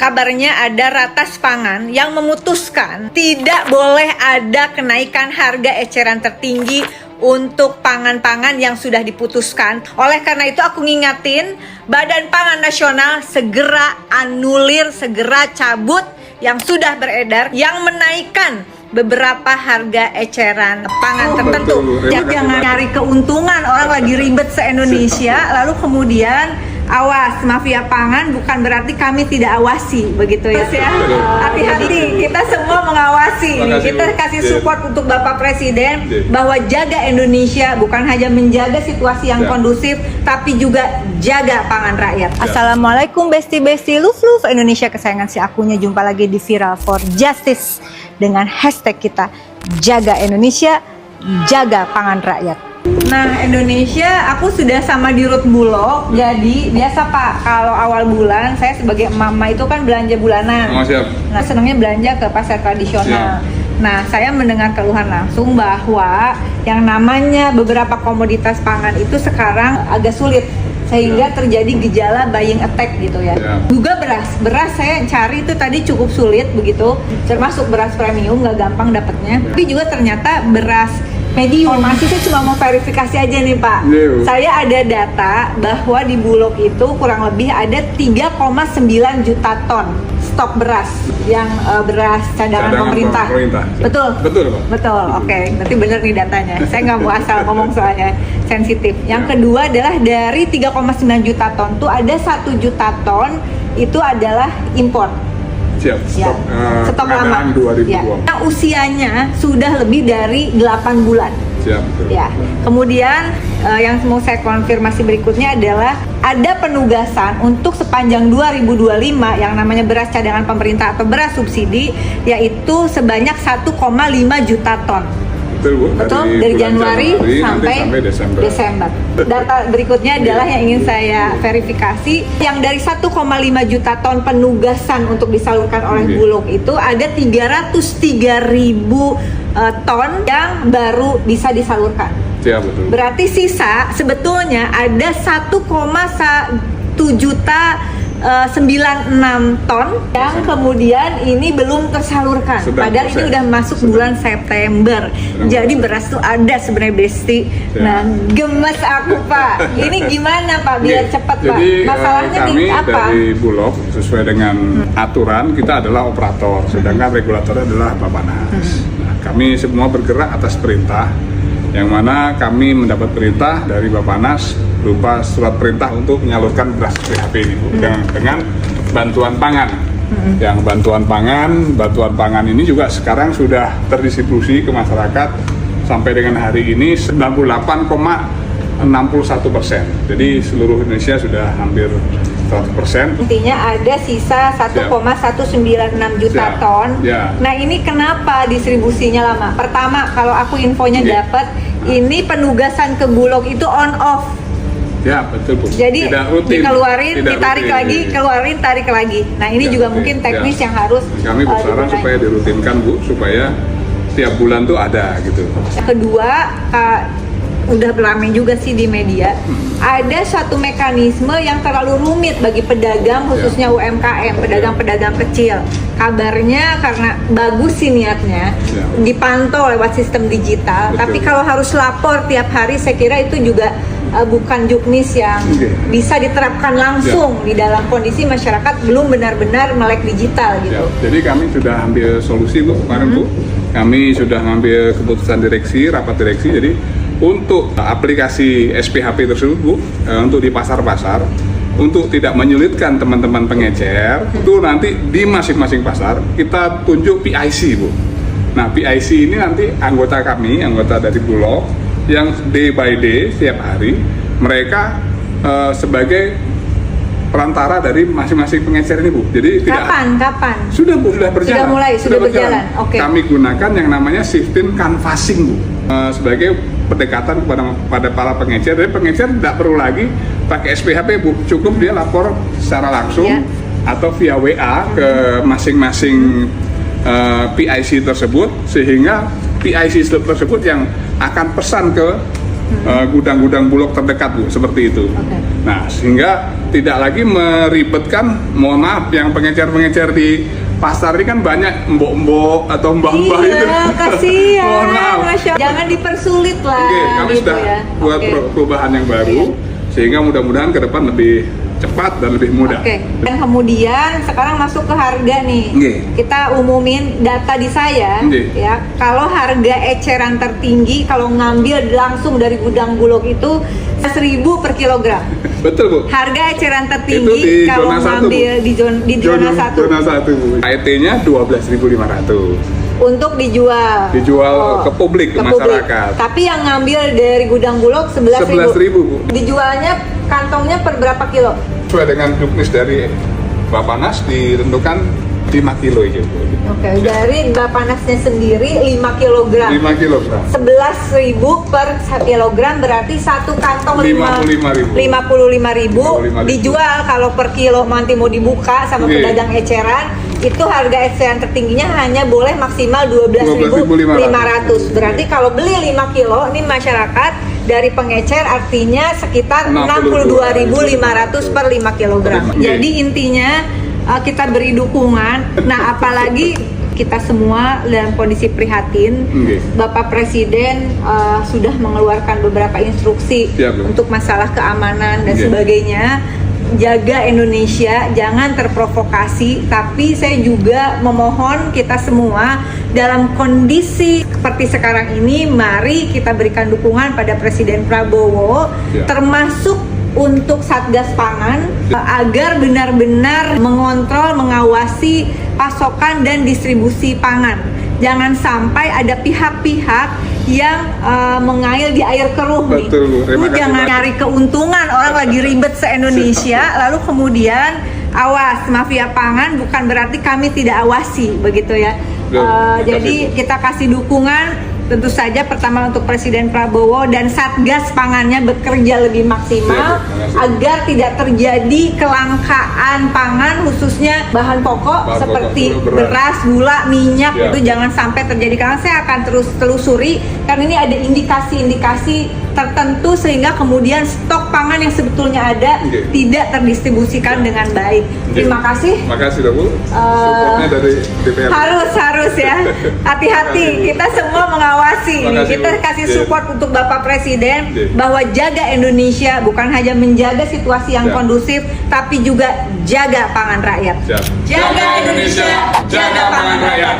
kabarnya ada Ratas Pangan yang memutuskan tidak boleh ada kenaikan harga eceran tertinggi untuk pangan-pangan yang sudah diputuskan. Oleh karena itu aku ngingatin Badan Pangan Nasional segera anulir, segera cabut yang sudah beredar yang menaikkan beberapa harga eceran pangan tertentu. Jangan nyari keuntungan, orang lagi ribet se-Indonesia lalu kemudian awas, mafia pangan bukan berarti kami tidak awasi, begitu ya. Hati-hati, kita semua mengawasi. Kita kasih support untuk Bapak Presiden bahwa jaga Indonesia, bukan hanya menjaga situasi yang kondusif, tapi juga jaga pangan rakyat. Assalamualaikum besti-besti love Indonesia kesayangan si akunya. Jumpa lagi di Viral for Justice dengan hashtag kita jaga Indonesia, jaga pangan rakyat. Nah, Indonesia, aku sudah sama di Dirut Bulog. Jadi biasa Pak, kalau awal bulan saya sebagai mama itu kan belanja bulanan. Nah, senangnya belanja ke pasar tradisional. Nah, saya mendengar keluhan langsung bahwa yang namanya beberapa komoditas pangan itu sekarang agak sulit, sehingga terjadi gejala buying attack gitu ya. Juga beras saya cari itu tadi cukup sulit begitu, termasuk beras premium nggak gampang dapatnya. Tapi juga ternyata beras medium. Informasi saya cuma mau verifikasi aja nih Pak. Saya ada data bahwa di Bulog itu kurang lebih ada 3,9 juta ton stok beras yang beras cadangan pemerintah. Betul? Betul Pak. Betul, oke. Berarti benar nih datanya. Saya nggak mau asal ngomong soalnya sensitif. Yang kedua adalah dari 3,9 juta ton tuh ada 1 juta ton itu adalah impor. Stok lama. Nah, usianya sudah lebih dari 8 bulan. Kemudian yang mau saya konfirmasi berikutnya adalah ada penugasan untuk sepanjang 2025 yang namanya beras cadangan pemerintah atau beras subsidi, yaitu sebanyak 1,5 juta ton. Betul, dari Januari sampai Desember. Data berikutnya adalah yang ingin saya verifikasi, yang dari 1,5 juta ton penugasan untuk disalurkan oleh Bulog itu ada 303.000 ton yang baru bisa disalurkan. Berarti sisa sebetulnya ada 1,1 juta 96 ton yang kemudian ini belum tersalurkan. Padahal ini udah masuk bulan September. Jadi beras tuh ada sebenarnya besti. Nah, gemes aku Pak. Ini gimana Pak biar cepat Pak? Masalahnya kami apa? Dari Bulog sesuai dengan aturan kita adalah operator, sedangkan regulatornya adalah Bappenas. Nah, kami semua bergerak atas perintah, yang mana kami mendapat perintah dari Bappenas berupa surat perintah untuk menyalurkan beras PHP ini Bu, dengan bantuan pangan. Yang bantuan pangan ini juga sekarang sudah terdistribusi ke masyarakat sampai dengan hari ini 98,61%. Jadi seluruh Indonesia sudah hampir 100%. Intinya ada sisa 1,196 juta ton. Nah, ini kenapa distribusinya lama? Pertama, kalau aku infonya dapat, ini penugasan ke Bulog itu on off. Betul Bu. Jadi dikeluarin, ditarik lagi, keluarin, tarik lagi. Nah, ini juga mungkin teknis yang harus kami bersaran supaya dirutinkan Bu, supaya tiap bulan tuh ada gitu. Kedua, udah ramai juga sih di media, ada suatu mekanisme yang terlalu rumit bagi pedagang, khususnya UMKM, pedagang-pedagang kecil. Kabarnya karena bagus sih niatnya, dipantau lewat sistem digital, tapi kalau harus lapor tiap hari, saya kira itu juga bukan juknis yang bisa diterapkan langsung di dalam kondisi masyarakat belum benar-benar melek digital gitu. Jadi kami sudah ambil solusi Bu kemarin Bu, kami sudah ngambil keputusan direksi, rapat direksi. Jadi untuk aplikasi SPHP tersebut Bu, untuk di pasar-pasar, untuk tidak menyulitkan teman-teman pengecer, itu nanti di masing-masing pasar kita tunjuk PIC Bu. Nah, PIC ini nanti anggota kami, anggota dari Bulog, yang day by day setiap hari mereka sebagai perantara dari masing-masing pengecer ini Bu. Jadi kapan? Sudah Bu, sudah berjalan. Sudah berjalan. Oke. Kami gunakan yang namanya shifting canvassing Bu, sebagai pendekatan pada para pengecer. Jadi pengecer tidak perlu lagi pakai SPHP Bu, cukup dia lapor secara langsung atau via WA ke masing-masing PIC tersebut, sehingga PIC tersebut yang akan pesan ke gudang-gudang Bulog terdekat Bu, seperti itu. Nah, sehingga tidak lagi meribetkan, mohon maaf, yang pengecer-pengecer di pasar ini kan banyak mbok-mbok atau mbah-mbah itu. Iya, kasihan. Mohon maaf. Masya Allah. Jangan dipersulit lah. Oke, kami gitu sudah ya. buat Oke. perubahan yang baru, sehingga mudah-mudahan ke depan lebih cepat dan lebih mudah. Oke. Dan kemudian sekarang masuk ke harga nih. Nggih. Kita umumin data di saya, Nggih. ya. Kalau harga eceran tertinggi kalau ngambil langsung dari gudang Bulog itu 1.000 per kilogram. Betul Bu. Harga eceran Itu tertinggi di kalau zona 1, Bu. ngambil di zona 1 Zona 1 Bu. HET-nya 12.500. untuk dijual. Dijual ke publik, ke masyarakat. Tapi yang ngambil dari gudang Bulog 11.000. 11.000 Bu. Dijualnya kantongnya per berapa kilo? Sesuai dengan juknis dari Bappenas ditentukan 5 kilo itu Bu. Oke, dari Bappenasnya sendiri 5 kilogram. 5 kilogram. 11.000 per kilogram berarti satu kantong 55.000. 55.000 dijual kalau per kilo nanti mau dibuka sama Oke. pedagang eceran itu harga eceran tertingginya hanya boleh maksimal 12.500. Berarti kalau beli 5 kilo ini masyarakat dari pengecer artinya sekitar 62.500 per 5 kilogram. Oke. Jadi intinya kita beri dukungan. Nah, apalagi kita semua dalam kondisi prihatin. Oke. Bapak Presiden sudah mengeluarkan beberapa instruksi Siap, Bu. untuk masalah keamanan dan Oke. sebagainya. Jaga Indonesia, jangan terprovokasi. Tapi saya juga memohon kita semua dalam kondisi seperti sekarang ini, mari kita berikan dukungan pada Presiden Prabowo, Ya. termasuk untuk Satgas Pangan agar benar-benar mengontrol, mengawasi pasokan dan distribusi pangan. Jangan sampai ada pihak-pihak yang mengail di air keruh nih. Betul, Bu. Terima Lu kasih jangan banyak. nyari keuntungan, orang lagi ribet se-Indonesia, lalu kemudian awas mafia pangan bukan berarti kami tidak awasi begitu ya. Terima Jadi kasih, Bu. kita kasih dukungan tentu saja pertama untuk Presiden Prabowo dan Satgas Pangannya bekerja lebih maksimal Siap, Bu. Terima kasih. agar tidak terjadi kelangkaan pangan khususnya bahan pokok Bahan seperti pokok, beras, gula, minyak Siap. itu jangan sampai terjadi karena saya akan terus telusuri karena ini ada indikasi-indikasi tertentu sehingga kemudian stok pangan yang sebetulnya ada Oke. tidak terdistribusikan dengan baik. Terima kasih. Terima kasih Bu. Supportnya dari DPR. Harus ya, hati-hati. Kita semua mengawasi ini. Makasih, Kita Bu. kasih Oke. support untuk Bapak Presiden Oke. bahwa jaga Indonesia bukan hanya menjaga situasi yang Ya. kondusif, tapi juga jaga pangan rakyat. Siap. Jaga Indonesia, jaga pangan rakyat.